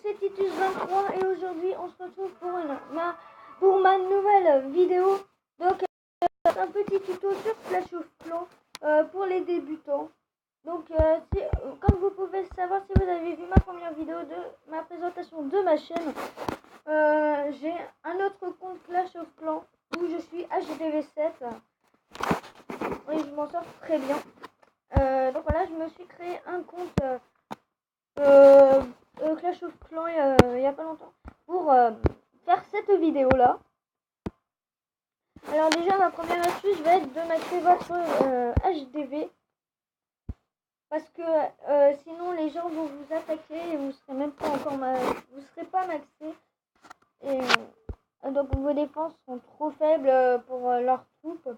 c'est Titus23 et aujourd'hui on se retrouve pour ma nouvelle vidéo. Donc un petit tuto sur Clash of Clans pour les débutants. Donc comme vous pouvez le savoir, si vous avez vu ma première vidéo de ma présentation de ma chaîne, j'ai un autre compte Clash of Clans où je suis HDV7 et je m'en sors très bien. Donc voilà, je me suis créé un compte Clash of Clans il y a pas longtemps pour faire cette vidéo là. Alors déjà, ma première astuce va être de maxer votre HDV parce que sinon les gens vont vous attaquer et vous serez même pas vous serez pas maxé et donc vos défenses sont trop faibles pour leurs troupes.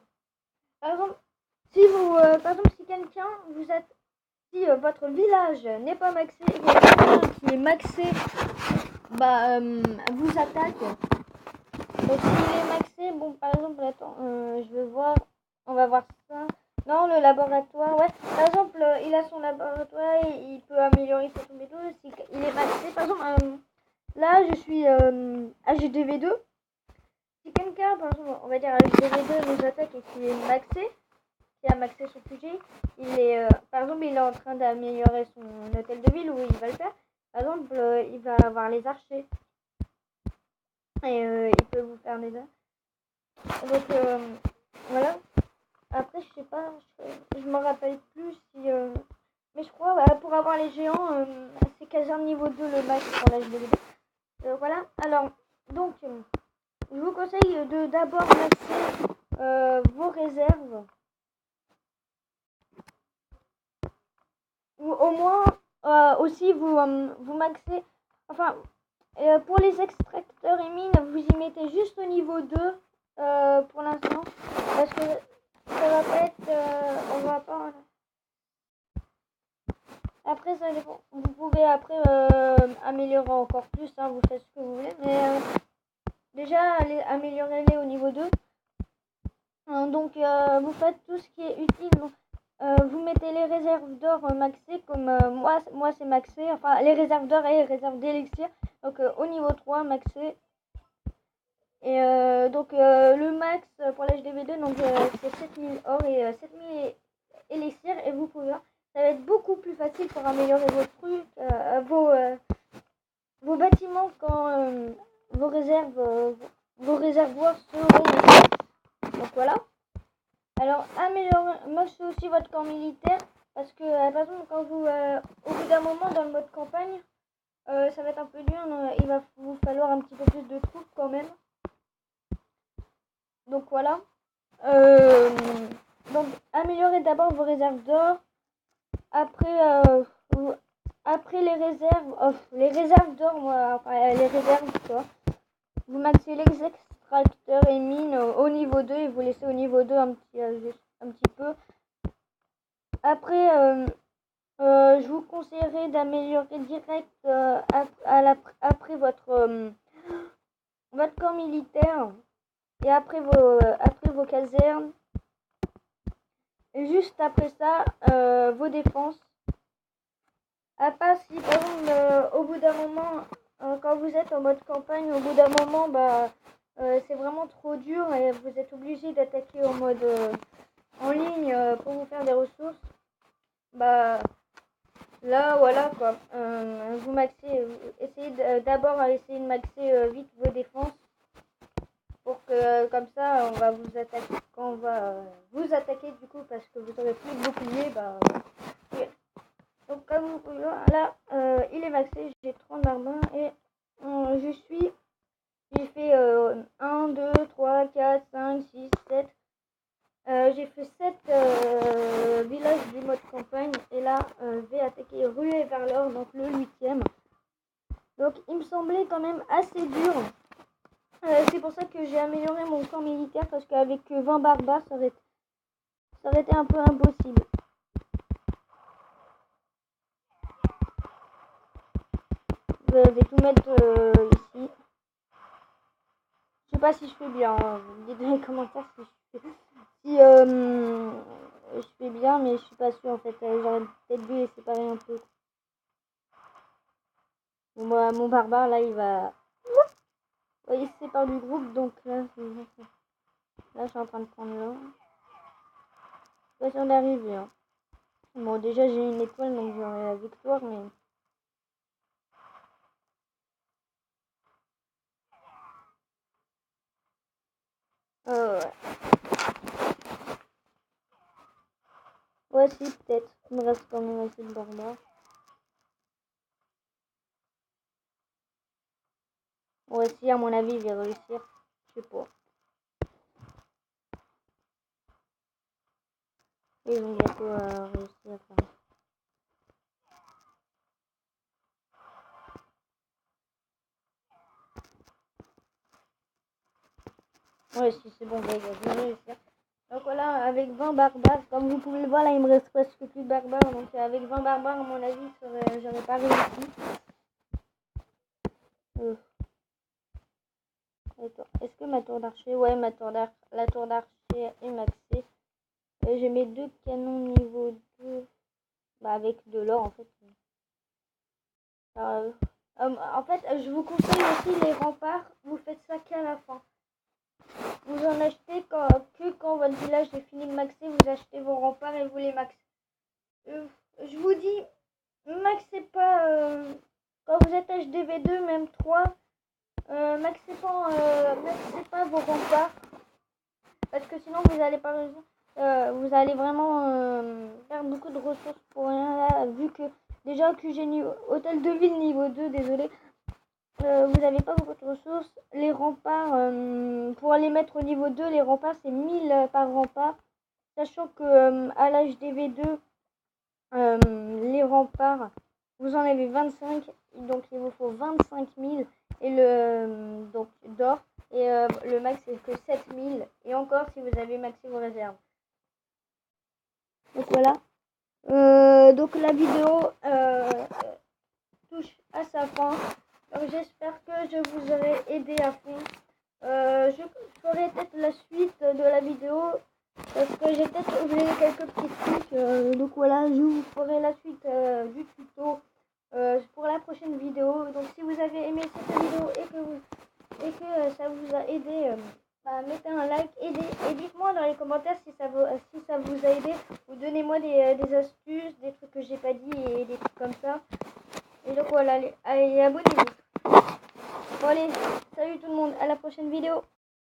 Par exemple, si quelqu'un vous a si votre village n'est pas maxé et quelqu'un qui est maxé vous attaque. Donc s'il est maxé, bon par exemple, attends, je vais voir, on va voir ça. Non, le laboratoire, ouais. Par exemple, il a son laboratoire et il peut améliorer sa tombe et tout. Si il est maxé, par exemple, là je suis HDV2. Si quelqu'un, par exemple, on va dire HDV2 nous attaque et qu'il est maxé, qui a maxé son QG, par exemple, il est en train d'améliorer son hôtel de ville où il va le faire. Par exemple, il va avoir les archers et il peut vous faire des dégâts. Donc voilà. Après, je sais pas, je me rappelle plus si mais je crois pour avoir les géants, c'est caserne niveau 2 le max pour la HDV2. Voilà. Alors donc je vous conseille de d'abord maxer vos réserves. Ou au moins aussi vous maxez, enfin pour les extracteurs et mines, vous y mettez juste au niveau 2 pour l'instant, parce que ça va pas être, on va pas, après ça dépend, vous pouvez après améliorer encore plus, hein, vous faites ce que vous voulez, mais déjà améliorez-les au niveau 2. Donc vous faites tout ce qui est utile. Donc, vous mettez les réserves d'or maxées, comme moi c'est maxé, enfin les réserves d'or et les réserves d'élixir, donc au niveau 3 maxé. Et donc le max pour l'HDV2, donc c'est 7000 or et 7000 élixir, et vous pouvez voir, ça va être beaucoup plus facile pour améliorer vos trucs, vos bâtiments quand vos réservoirs seront maxés. Donc voilà. Alors maxez aussi votre camp militaire, parce que par exemple quand vous au bout d'un moment dans le mode campagne, ça va être un peu dur, il va vous falloir un petit peu plus de troupes quand même. Donc voilà. Donc améliorez d'abord vos réserves d'or. Après les réserves d'or, les réserves quoi. Vous maxez les extracteurs et mines au niveau 2 et vous laissez au niveau 2 un petit peu. Après, je vous conseillerais d'améliorer direct après votre camp militaire et après vos casernes. Et juste après ça, vos défenses. À part si par exemple au bout d'un moment, quand vous êtes en mode campagne, au bout d'un moment, c'est vraiment trop dur et vous êtes obligé d'attaquer en mode en ligne pour vous faire des ressources. Là voilà quoi, vous maxez, essayez d'abord essayer de maxer vite vos défenses pour que comme ça on va vous attaquer quand on va vous attaquer du coup, parce que vous aurez plus de bouclier. Donc comme vous pouvez voir là, il est maxé, j'ai 30 d'armure et j'ai fait 1, 2, 3, 4, 5, 6, 7. J'ai fait 7 villages du mode campagne et là je vais attaquer ruée vers l'or, donc le 8e. Donc il me semblait quand même assez dur. C'est pour ça que j'ai amélioré mon camp militaire, parce qu'avec 20 barbares ça aurait été un peu impossible. Je vais tout mettre ici. Je sais pas si je fais bien, hein. Vous me dites dans les commentaires si je fais bien, mais je suis pas sûre en fait. J'aurais peut-être dû les séparer un peu. Bon, moi, mon barbare là il va. Ouais, il se sépare du groupe donc là, là je suis en train de prendre l'eau. Je suis pas sûre d'arriver. Hein. Bon, déjà j'ai une étoile donc j'aurai la victoire, mais. Ouais. Ouais, si, peut-être. Il me reste quand même assez de barbares. Ouais, si, à mon avis, il va réussir. Je sais pas. Ils vont bientôt réussir. Enfin. Ouais, si c'est bon, bah, il va bien réussir. Donc voilà, avec 20 barbares, comme vous pouvez le voir, là, il me reste presque plus de barbares. Donc avec 20 barbares, à mon avis, j'aurais pas réussi. Est-ce que ma tour d'archer... Ouais, la tour d'archer est maxée. J'ai mes 2 canons niveau 2. Bah, avec de l'or, en fait. En fait, je vous conseille aussi les remparts. Vous faites ça qu'à la fin. Vous en achetez que quand votre village est fini de maxer. Vous achetez vos remparts et vous les maxez. Je vous dis, maxez pas... quand vous êtes HDV2, même 3, maxez pas vos remparts. Parce que sinon, vous allez pas réussir. Vous allez vraiment perdre beaucoup de ressources pour rien là, vu que déjà que j'ai hôtel de ville niveau 2, désolé, vous n'avez pas beaucoup de ressources. Les remparts, pour les mettre au niveau 2, les remparts c'est 1000 par rempart, sachant que à l'HDV2, les remparts, vous en avez 25, donc il vous faut 25 000 et donc d'or. Et le max c'est que 7000. Et encore si vous avez maxé vos réserves. Donc voilà. Donc la vidéo touche à sa fin. J'espère que je vous aurai aidé à fond. Je ferai peut-être la suite de la vidéo. Parce que j'ai peut-être oublié quelques petits trucs. Donc voilà, je vous ferai la suite du tuto pour la prochaine vidéo. Donc si vous avez aimé cette vidéo et que ça vous a aidé, mettez un like et dites-moi dans les commentaires si ça vous a aidé, ou donnez-moi des astuces, des trucs que j'ai pas dit et des trucs comme ça. Et donc voilà, allez abonnez-vous. Bon allez, salut tout le monde, à la prochaine vidéo.